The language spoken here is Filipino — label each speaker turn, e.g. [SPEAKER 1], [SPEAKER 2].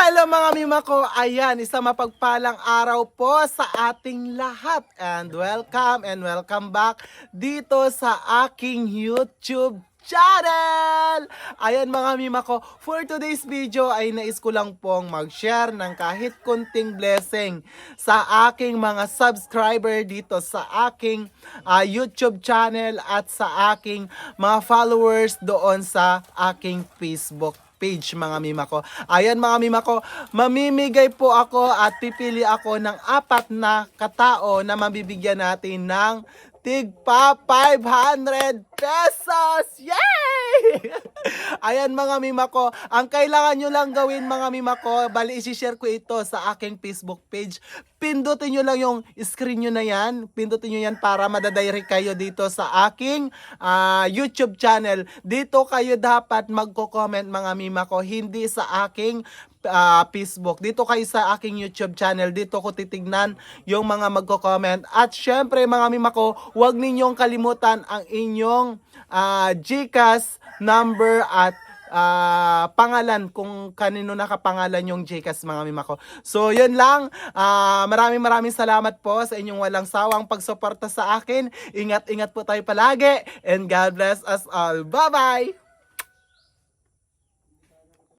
[SPEAKER 1] Hello mga mima ko, ayan, isang mapagpalang araw po sa ating lahat and welcome back dito sa aking YouTube channel! Ayan mga mima ko, for today's video ay nais ko lang pong mag-share ng kahit kunting blessing sa aking mga subscriber dito sa aking YouTube channel at sa aking mga followers doon sa aking Facebook page mga mima ko. Ayan mga mima ko, mamimigay po ako at pipili ako ng 4 na katao na mabibigyan natin ng tigpa 500 pesos! Yay! Ayan mga mima ko, ang kailangan nyo lang gawin mga mima ko, bali isi-share ko ito sa aking Facebook page. Pindutin nyo lang yung screen nyo na yan, pindutin nyo yan para madadirect kayo dito sa aking YouTube channel. Dito kayo dapat magko-comment mga mima ko, hindi sa aking Facebook. Dito kayo sa aking YouTube channel. Dito ko titignan yung mga magko-comment. At syempre mga mima ko, huwag ninyong kalimutan ang inyong GCash number at pangalan kung kanino nakapangalan yung GCash mga mima ko. So yun lang, maraming salamat po sa inyong walang sawang pagsuporta sa akin. Ingat po tayo palagi and God bless us all. Bye bye.